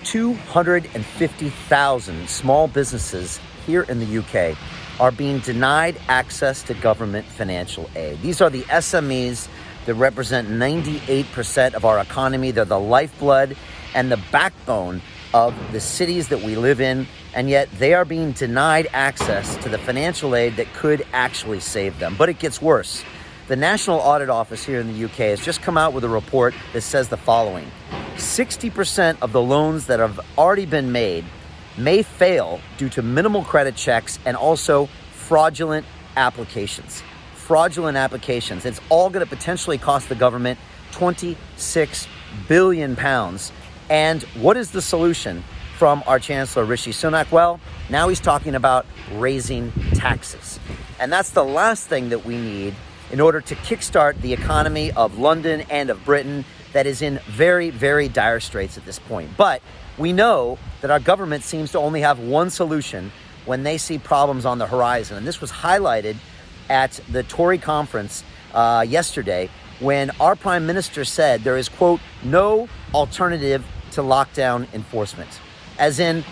250,000 small businesses here in the UK are being denied access to government financial aid. These are the SMEs that represent 98% of our economy. They're the lifeblood and the backbone of the cities that we live in, and yet they are being denied access to the financial aid that could actually save them. But it gets worse. The National Audit Office here in the UK has just come out with a report that says the following: 60% of the loans that have already been made may fail due to minimal credit checks and also fraudulent applications. Fraudulent applications. It's all going to potentially cost the government £26 billion. And what is the solution from our Chancellor, Rishi Sunak? Well, now he's talking about raising taxes. And that's the last thing that we need in order to kickstart the economy of London and of Britain that is in very, very dire straits at this point. But we know that our government seems to only have one solution when they see problems on the horizon. And this was highlighted at the Tory conference yesterday when our Prime Minister said there is, quote, no alternative to lockdown enforcement. As in,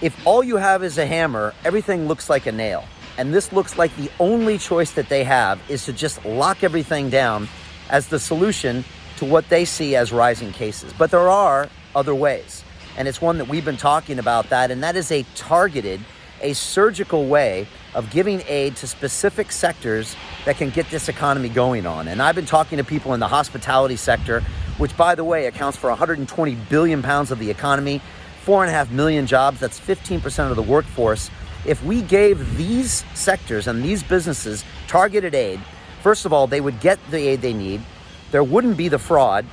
if all you have is a hammer, everything looks like a nail. And this looks like the only choice that they have is to just lock everything down as the solution to what they see as rising cases. But there are other ways. And it's one that we've been talking about and that is a targeted, a surgical way of giving aid to specific sectors that can get this economy going on. And I've been talking to people in the hospitality sector, which, by the way, accounts for 120 billion pounds of the economy, 4.5 million jobs, that's 15% of the workforce. If we gave these sectors and these businesses targeted aid, first of all, they would get the aid they need, there wouldn't be the fraud,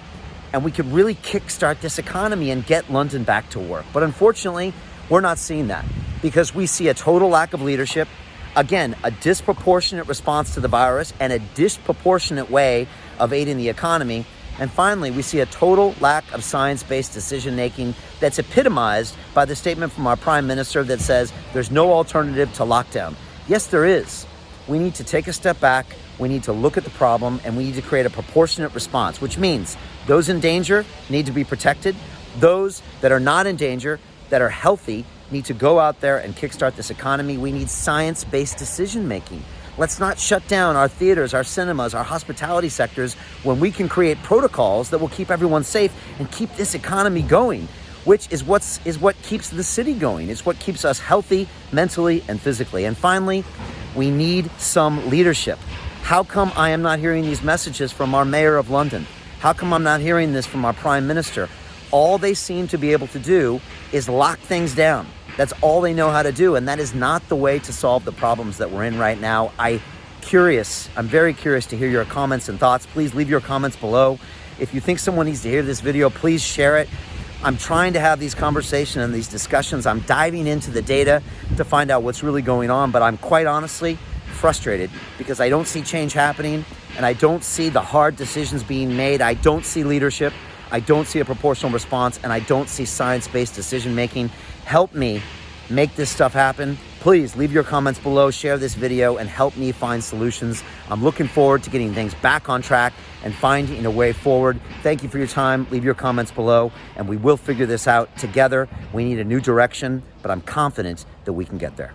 and we could really kickstart this economy and get London back to work. But unfortunately, we're not seeing that because we see a total lack of leadership. Again, a disproportionate response to the virus and a disproportionate way of aiding the economy. And finally, we see a total lack of science-based decision-making that's epitomized by the statement from our Prime Minister that says there's no alternative to lockdown. Yes, there is. We need to take a step back. We need to look at the problem, and we need to create a proportionate response, which means those in danger need to be protected. Those that are not in danger, that are healthy, need to go out there and kickstart this economy. We need science-based decision-making. Let's not shut down our theaters, our cinemas, our hospitality sectors when we can create protocols that will keep everyone safe and keep this economy going, which is what keeps the city going. It's what keeps us healthy mentally and physically. And finally, we need some leadership. How come I am not hearing these messages from our mayor of London? How come I'm not hearing this from our prime minister? All they seem to be able to do is lock things down. That's all they know how to do, and that is not the way to solve the problems that we're in right now. I'm very curious to hear your comments and thoughts. Please leave your comments below. If you think someone needs to hear this video, please share it. I'm trying to have these conversations and these discussions. I'm diving into the data to find out what's really going on, but I'm quite honestly frustrated because I don't see change happening and I don't see the hard decisions being made. I don't see leadership. I don't see a proportional response, and I don't see science-based decision-making. Help me make this stuff happen. Please leave your comments below, share this video, and help me find solutions. I'm looking forward to getting things back on track and finding a way forward. Thank you for your time. Leave your comments below, and we will figure this out together. We need a new direction, but I'm confident that we can get there.